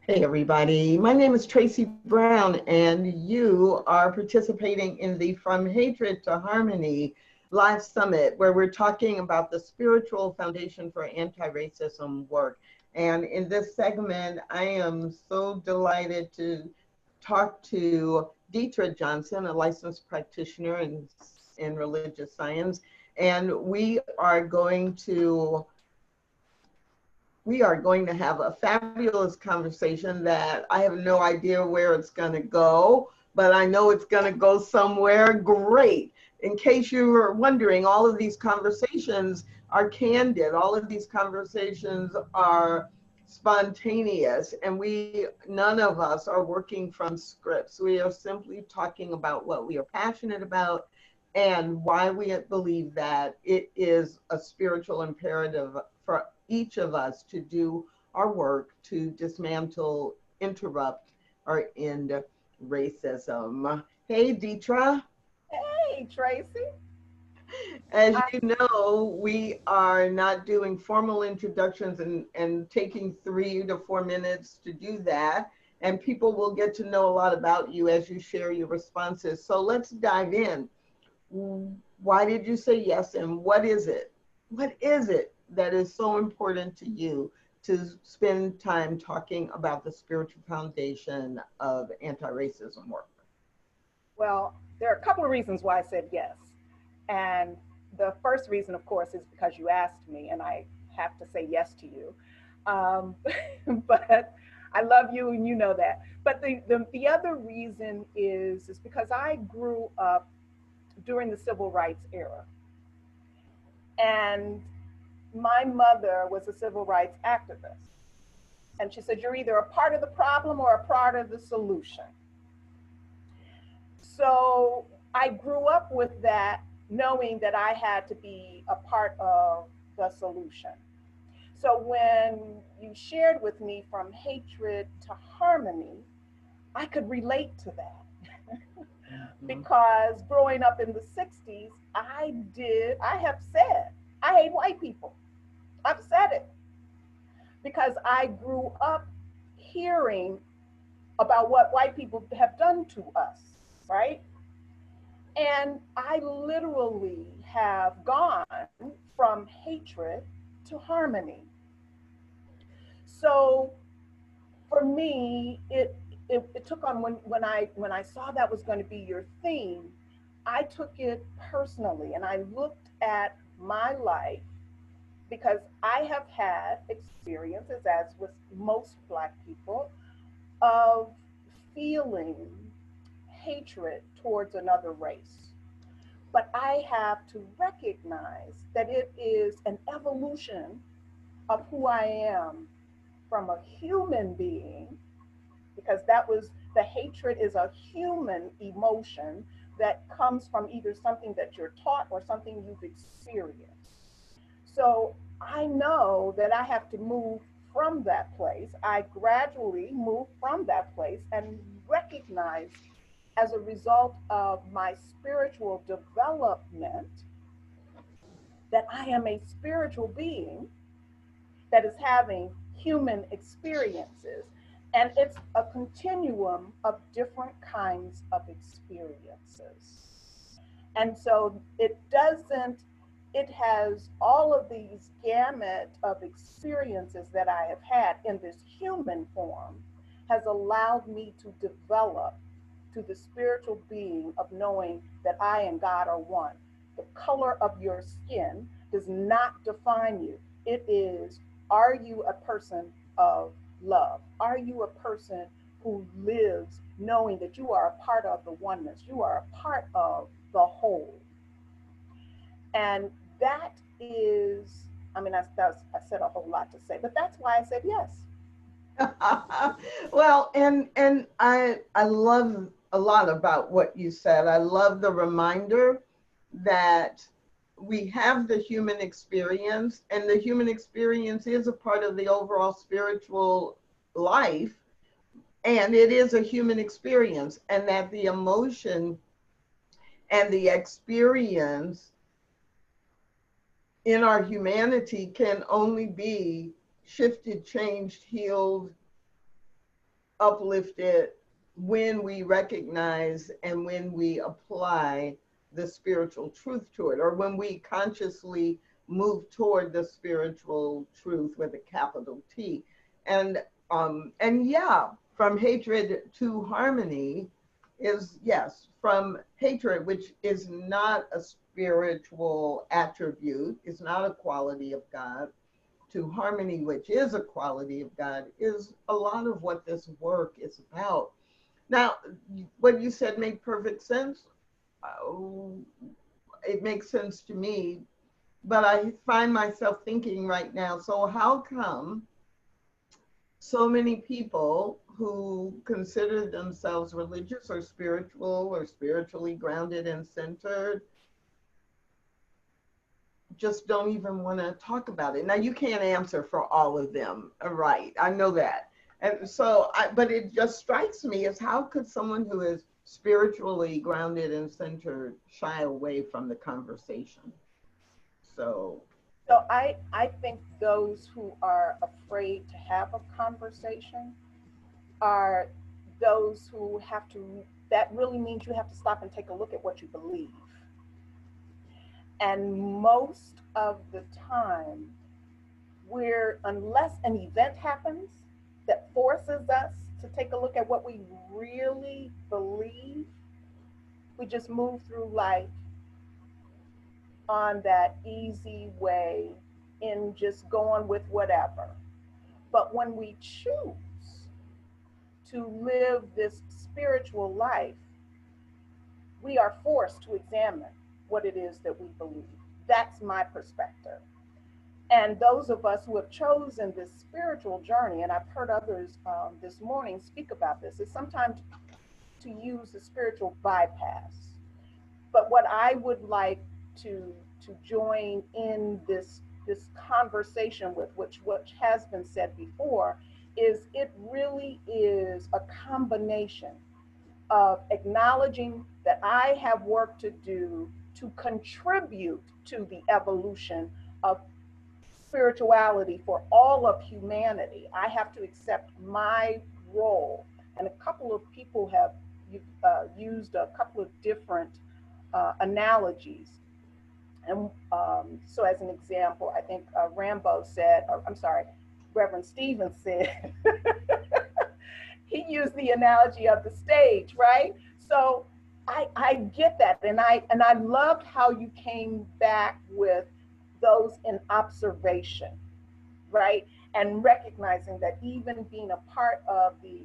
Hey everybody, my name is Tracy Brown and you are participating in the From Hatred to Harmony live summit where we're talking about the spiritual foundation for anti-racism work. And in this segment, I am so delighted to talk to Detra Johnson, a licensed practitioner in religious science. And we are going to have a fabulous conversation that I have no idea where it's going to go, but I know it's going to go somewhere great. In case you were wondering, all of these conversations are candid. All of these conversations are spontaneous, and none of us are working from scripts. We are simply talking about what we are passionate about and why we believe that it is a spiritual imperative for each of us to do our work to dismantle, interrupt, or end racism. Hey, Detra. Hey, Tracy. As I, you know, we are not doing formal introductions and taking 3 to 4 minutes to do that. And people will get to know a lot about you as you share your responses. So let's dive in. Why did you say yes, and what is it? What is it that is so important to you to spend time talking about the spiritual foundation of anti-racism work? well, there are a couple of reasons why I said yes. And the first reason, of course, is because you asked me, and I have to say yes to you. Um, but I love you, and you know that. But the other reason is because I grew up during the civil rights era. And my mother was a civil rights activist. And she said, you're either a part of the problem or a part of the solution. So I grew up with that, knowing that I had to be a part of the solution. So when you shared with me from hatred to harmony, I could relate to that. Mhm. Because growing up in the 60s, I have said, I hate white people. I've said it because I grew up hearing about what white people have done to us, right? And I literally have gone from hatred to harmony. So for me, it took on when I saw that was going to be your theme, I took it personally and I looked at my life because I have had experiences, as with most Black people, of feeling hatred towards another race. But I have to recognize that it is an evolution of who I am from a human being, because that was the hatred is a human emotion that comes from either something that you're taught or something you've experienced. So I know that I have to move from that place. I gradually move from that place and recognize, as a result of my spiritual development, that I am a spiritual being that is having human experiences. And it's a continuum of different kinds of experiences. And so it has all of these gamut of experiences that I have had in this human form, has allowed me to develop to the spiritual being of knowing that I and God are one. The color of your skin does not define you. It is, are you a person of love? Are you a person who lives knowing that you are a part of the oneness? You are a part of the whole. And that is, I mean, I said a whole lot to say, but that's why I said yes. Well, and I love a lot about what you said. I love the reminder that we have the human experience, and the human experience is a part of the overall spiritual life, and it is a human experience, and that the emotion and the experience in our humanity can only be shifted, changed, healed, uplifted when we recognize and when we apply the spiritual truth to it, or when we consciously move toward the spiritual truth with a capital T. And yeah, from hatred to harmony is, yes, from hatred, which is not a spiritual attribute, is not a quality of God, to harmony, which is a quality of God, is a lot of what this work is about. Now, what you said made perfect sense. Uh, it makes sense to me, but I find myself thinking right now, so how come so many people who consider themselves religious or spiritual or spiritually grounded and centered just don't even want to talk about it? Now, you can't answer for all of them, right? I know that. And so, but it just strikes me as, how could someone who is spiritually grounded and centered shy away from the conversation? So, So I think those who are afraid to have a conversation are those who have to, that really means you have to stop and take a look at what you believe. And most of the time, unless an event happens that forces us to take a look at what we really believe, we just move through life on that easy way in just going with whatever. But when we choose to live this spiritual life, we are forced to examine what it is that we believe. That's my perspective. And those of us who have chosen this spiritual journey, and I've heard others this morning speak about this, is sometimes to use the spiritual bypass. But what I would like to join in this conversation with, which has been said before, is it really is a combination of acknowledging that I have work to do to contribute to the evolution of spirituality for all of humanity. I have to accept my role. And a couple of people have used a couple of different analogies. And so, as an example, I think Rambo said, or I'm sorry, Reverend Stevens said, he used the analogy of the stage, right? So I get that, and I loved how you came back with those in observation, right? And recognizing that even being a part of the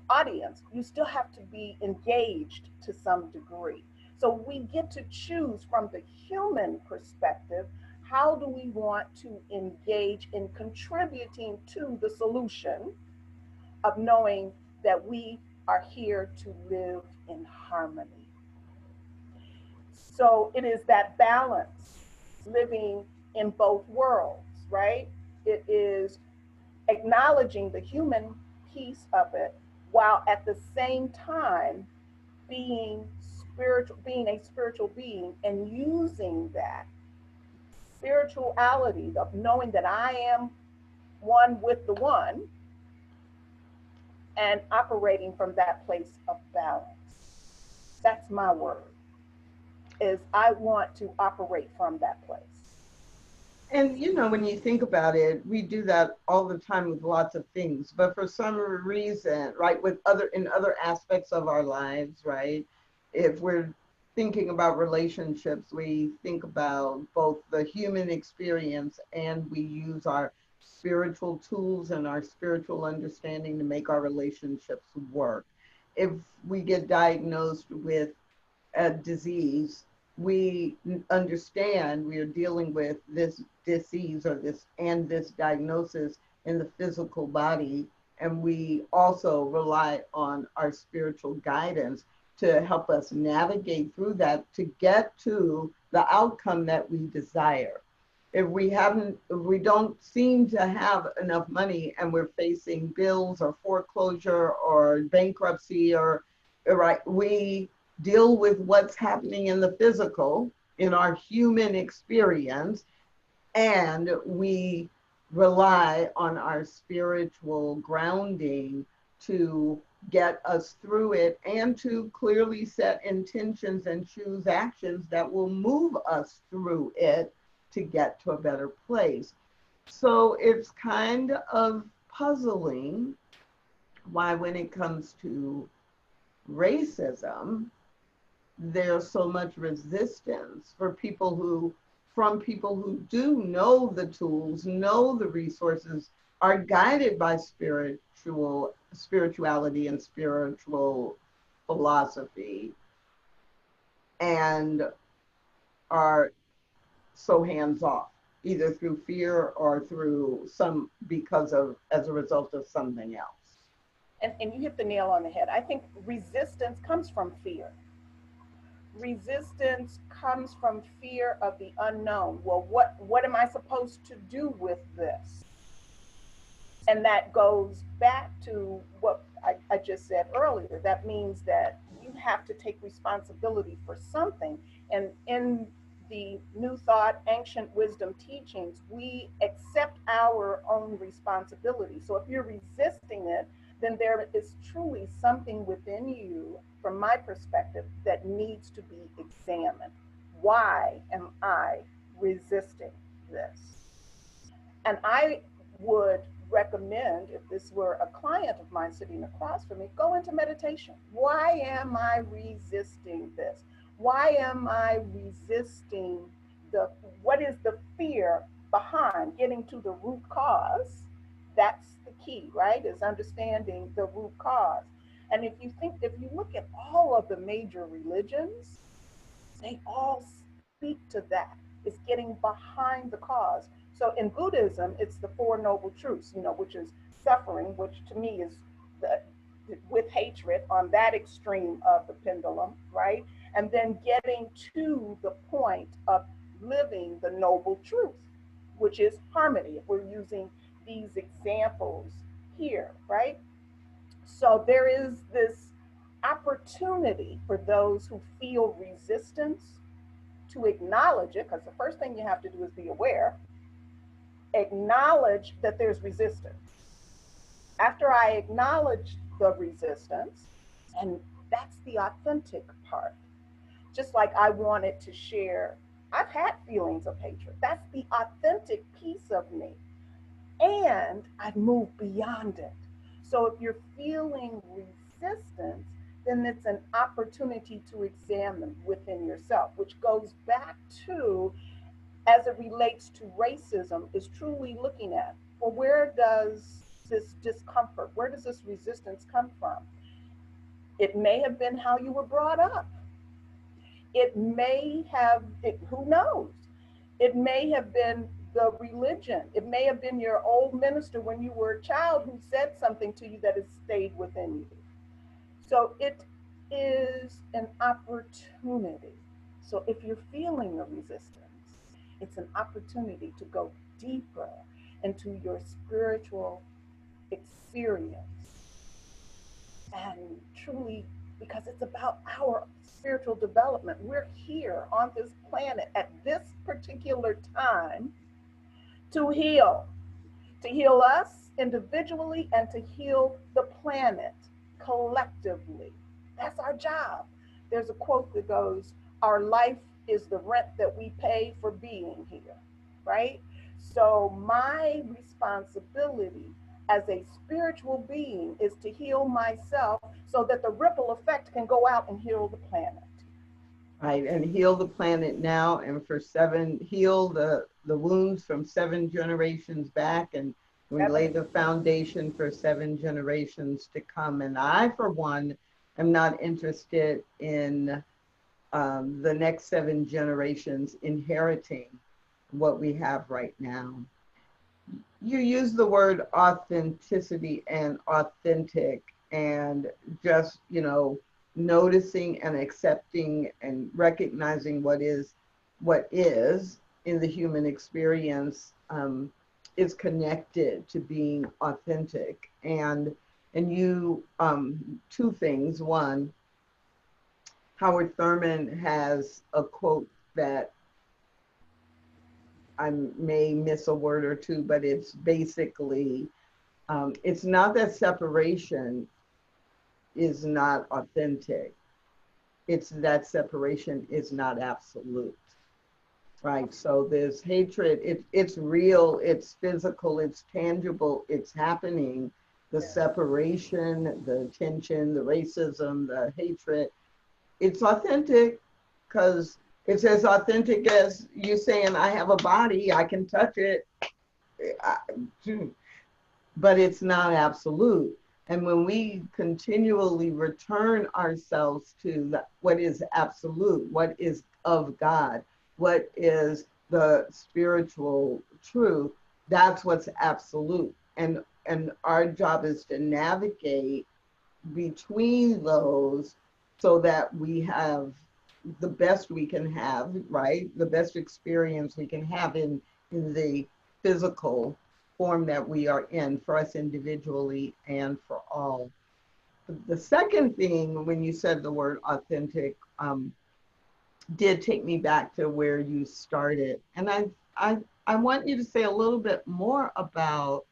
audience, you still have to be engaged to some degree. So we get to choose from the human perspective, how do we want to engage in contributing to the solution of knowing that we are here to live in harmony. So it is that balance, living in both worlds, right? It is acknowledging the human piece of it, while at the same time being spiritual, being a spiritual being, and using that spirituality of knowing that I am one with the one, and operating from that place of balance. That's my word, is I want to operate from that place. and you know, when you think about it, we do that all the time with lots of things, but for some reason, right, with in other aspects of our lives, right, if we're thinking about relationships, we think about both the human experience, and we use our spiritual tools and our spiritual understanding to make our relationships work. If we get diagnosed with a disease, we understand we are dealing with this disease or this diagnosis in the physical body, and we also rely on our spiritual guidance to help us navigate through that to get to the outcome that we desire. If we don't seem to have enough money, and we're facing bills or foreclosure or bankruptcy, or right, we deal with what's happening in the physical, in our human experience, and we rely on our spiritual grounding to get us through it and to clearly set intentions and choose actions that will move us through it to get to a better place. So it's kind of puzzling why, when it comes to racism, there's so much resistance for people who, from people who do know the tools, know the resources, are guided by spirituality and spiritual philosophy, and are so hands off, either through fear or through as a result of something else. And you hit the nail on the head. I think resistance comes from fear. Resistance comes from fear of the unknown. Well, what am I supposed to do with this? And that goes back to what I just said earlier. That means that you have to take responsibility for something. And in the New Thought, Ancient Wisdom teachings, we accept our own responsibility. So if you're resisting it, then there is truly something within you, from my perspective, that needs to be examined. Why am I resisting this? And I would recommend, if this were a client of mine sitting across from me, go into meditation. Why am I resisting this? Why am I resisting what is the fear behind getting to the root cause? That's the key, right? Is understanding the root cause. And if you look at all of the major religions, they all speak to that. It's getting behind the cause. So in Buddhism, it's the Four Noble Truths, which is suffering, which to me is with hatred on that extreme of the pendulum, right? And then getting to the point of living the noble truth, which is harmony, if we're using these examples here, right? So there is this opportunity for those who feel resistance to acknowledge it, because the first thing you have to do is be aware, acknowledge that there's resistance. After I acknowledge the resistance, and that's the authentic part, just like I wanted to share, I've had feelings of hatred. That's the authentic piece of me. And I've moved beyond it. So if you're feeling resistance, then it's an opportunity to examine within yourself, which goes back to, as it relates to racism, is truly looking at, well, where does this discomfort, where does this resistance come from? It may have been how you were brought up. It may have, who knows? It may have been the religion. It may have been your old minister when you were a child who said something to you that has stayed within you. So it is an opportunity. So if you're feeling the resistance, it's an opportunity to go deeper into your spiritual experience. And truly, because it's about our spiritual development. We're here on this planet at this particular time to heal us individually and to heal the planet collectively. That's our job. There's a quote that goes, our life is the rent that we pay for being here, right? So my responsibility as a spiritual being is to heal myself so that the ripple effect can go out and heal the planet. Right, and heal the planet now, and heal the wounds from 7 generations back, and we lay the foundation for 7 generations to come. And I, for one, am not interested in the next 7 generations inheriting what we have right now. You use the word authenticity and authentic, and just, noticing and accepting and recognizing what is in the human experience is connected to being authentic. And you, 2 things. One, Howard Thurman has a quote that I may miss a word or two, but it's basically, it's not that separation is not authentic. It's that separation is not absolute, right? So there's hatred, it's real, it's physical, it's tangible, it's happening. The separation, the tension, the racism, the hatred, it's authentic because it's as authentic as you saying, I have a body, I can touch it, but it's not absolute. And when we continually return ourselves to what is absolute, what is of God, what is the spiritual truth, that's what's absolute. And our job is to navigate between those so that we have the best we can have, right? The best experience we can have in the physical form that we are in, for us individually and for all. The second thing, when you said the word authentic, did take me back to where you started. And I want you to say a little bit more about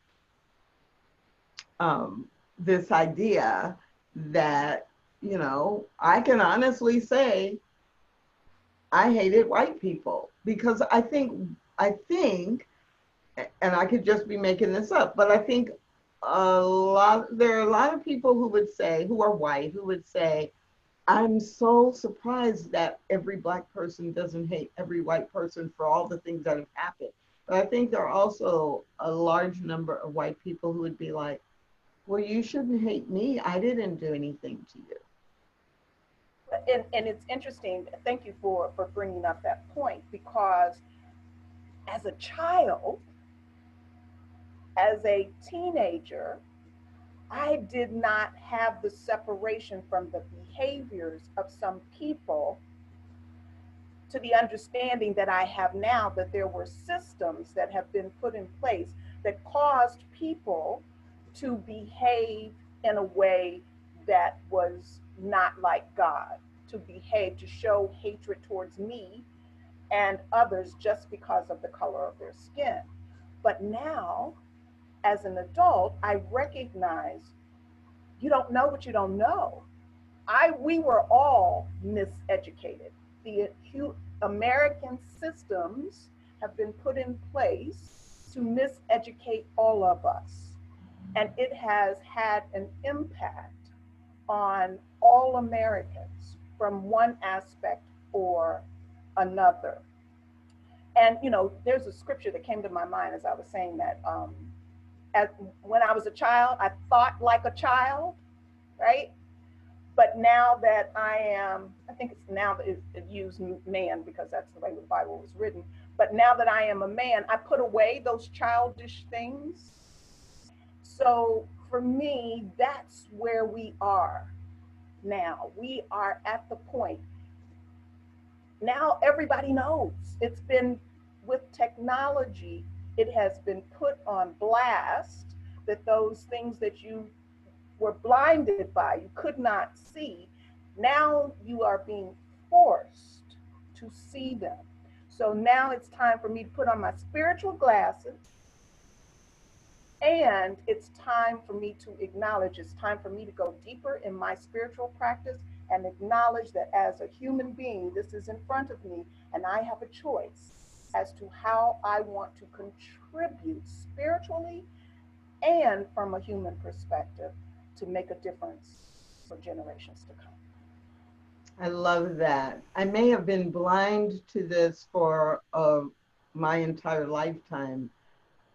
this idea that, you know, I can honestly say I hated white people because I think, and I could just be making this up, but I think there are a lot of people who would say, who are white, who would say, I'm so surprised that every black person doesn't hate every white person for all the things that have happened. But I think there are also a large number of white people who would be like, well, you shouldn't hate me. I didn't do anything to you. And it's interesting. Thank you for bringing up that point, because as a child, as a teenager, I did not have the separation from the behaviors of some people to the understanding that I have now, that there were systems that have been put in place that caused people to behave in a way that was not like God, to behave, to show hatred towards me and others just because of the color of their skin. But now, as an adult, I recognize you don't know what you don't know. We were all miseducated. The American systems have been put in place to miseducate all of us. And it has had an impact on all Americans from one aspect or another. And, you know, there's a scripture that came to my mind as I was saying that. When I was a child, I thought like a child, right? But now that I am, I think it's now that it used man because that's the way the Bible was written. But now that I am a man, I put away those childish things. So for me, that's where we are now. We are at the point. Now everybody knows. It's been, with technology, it has been put on blast that those things that you were blinded by, you could not see, now you are being forced to see them. So now it's time for me to put on my spiritual glasses, and it's time for me to acknowledge, it's time for me to go deeper in my spiritual practice and acknowledge that as a human being, this is in front of me, and I have a choice as to how I want to contribute spiritually and from a human perspective to make a difference for generations to come. I love that. I may have been blind to this for my entire lifetime,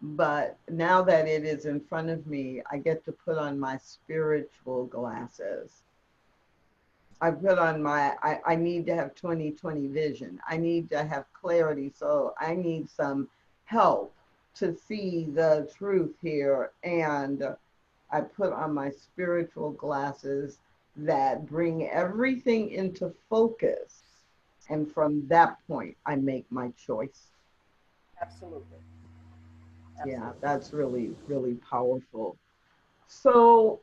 but now that it is in front of me, I get to put on my spiritual glasses. I put on I need to have 20/20 vision. I need to have clarity. So I need some help to see the truth here. And I put on my spiritual glasses that bring everything into focus. And from that point, I make my choice. Absolutely. Yeah, that's really, really powerful. So,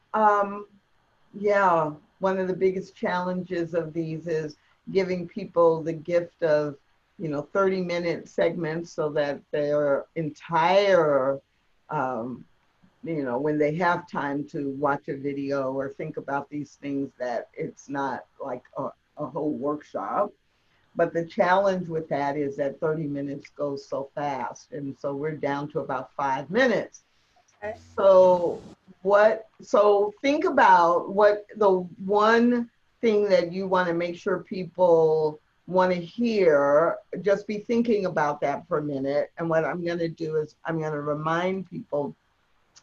yeah, one of the biggest challenges of these is giving people the gift of 30-minute segments so that their entire, when they have time to watch a video or think about these things, that it's not like a whole workshop. But the challenge with that is that 30 minutes goes so fast. And so we're down to about 5 minutes. Okay. So think about what the one thing that you want to make sure people want to hear. Just be thinking about that for a minute. And what I'm going to do is I'm going to remind people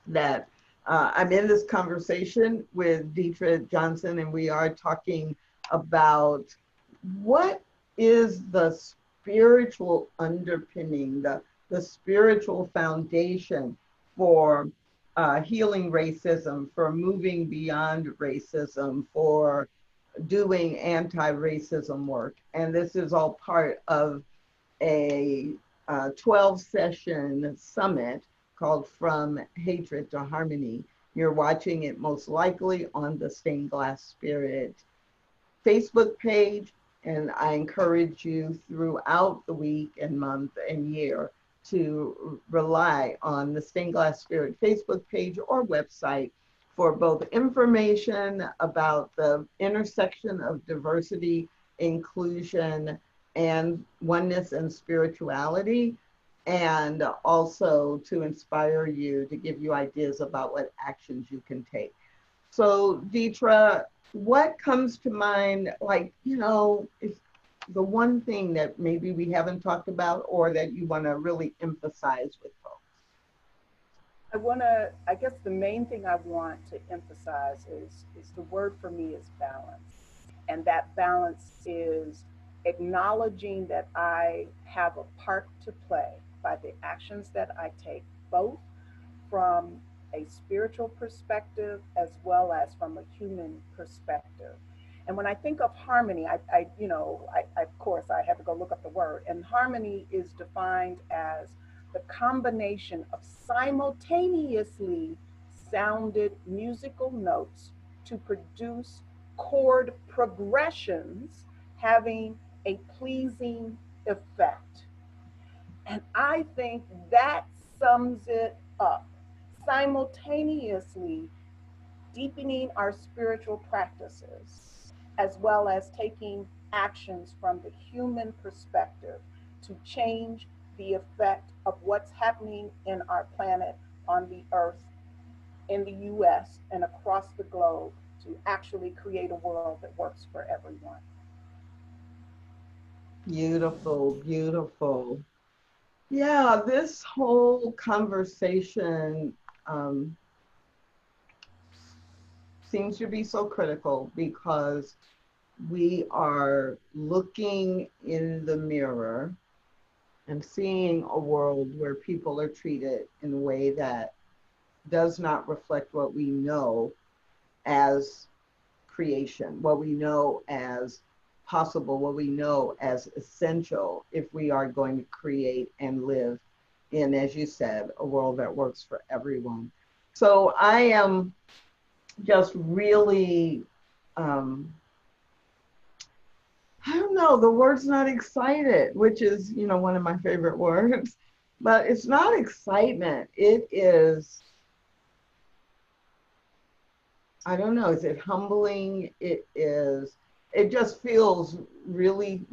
that I'm in this conversation with Detra Johnson, and we are talking about what is the spiritual underpinning, the spiritual foundation for healing racism, for moving beyond racism, for doing anti-racism work. And this is all part of a 12-session summit called From Hatred to Harmony. You're watching it most likely on the Stained Glass Spirit Facebook page, and I encourage you throughout the week and month and year to rely on the Stained Glass Spirit Facebook page or website for both information about the intersection of diversity, inclusion, and oneness and spirituality, and also to inspire you, to give you ideas about what actions you can take. So Detra, what comes to mind, is the one thing that maybe we haven't talked about or that you want to really emphasize with folks? I guess the main thing I want to emphasize is the word for me is balance. And that balance is acknowledging that I have a part to play by the actions that I take, both from a spiritual perspective as well as from a human perspective. And when I think of harmony, of course, I had to go look up the word. And harmony is defined as the combination of simultaneously sounded musical notes to produce chord progressions having a pleasing effect. And I think that sums it up. Simultaneously deepening our spiritual practices, as well as taking actions from the human perspective to change the effect of what's happening in our planet, on the earth, in the US, and across the globe to actually create a world that works for everyone. Beautiful, beautiful. Yeah, this whole conversation seems to be so critical because we are looking in the mirror and seeing a world where people are treated in a way that does not reflect what we know as creation, what we know as possible, what we know as essential if we are going to create and live in, as you said, a world that works for everyone. So I am just really, I don't know, the word's not excited, which is, one of my favorite words, but it's not excitement. It is, I don't know, is it humbling? It just feels really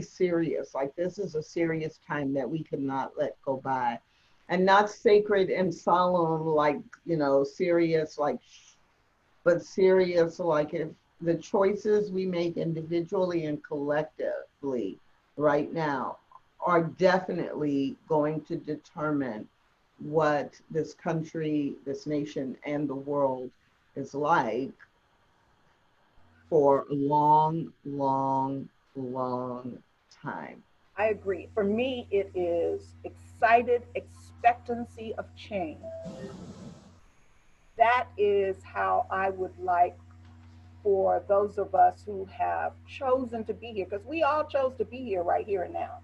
serious. Like this is a serious time that we cannot let go by. And not sacred and solemn, like, serious, like, but serious, like if the choices we make individually and collectively right now are definitely going to determine what this country, this nation, and the world is like for a long, long, long time. I agree. For me, it is excited expectancy of change. That is how I would like for those of us who have chosen to be here, because we all chose to be here right here and now.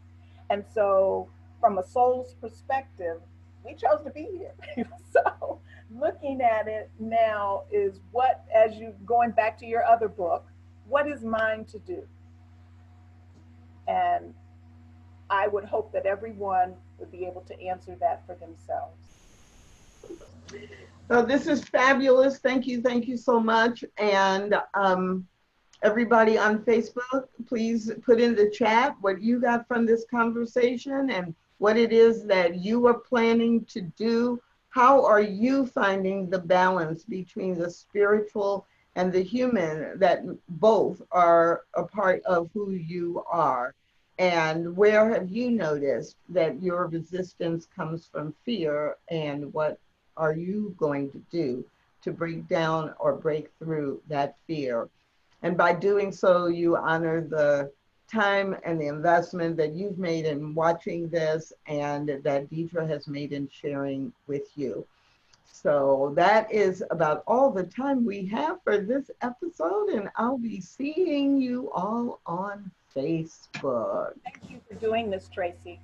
And so, from a soul's perspective, we chose to be here. So, looking at it now is what, as you going back to your other book, what is mine to do? And I would hope that everyone would be able to answer that for themselves. So this is fabulous. Thank you so much. And everybody on Facebook, please put in the chat what you got from this conversation and what it is that you are planning to do. How are you finding the balance between the spiritual and the human, that both are a part of who you are? And where have you noticed that your resistance comes from fear, and what are you going to do to break down or break through that fear? And by doing so, you honor the time and the investment that you've made in watching this and that Detra has made in sharing with you. So that is about all the time we have for this episode, and I'll be seeing you all on Facebook. Thank you for doing this, Tracy.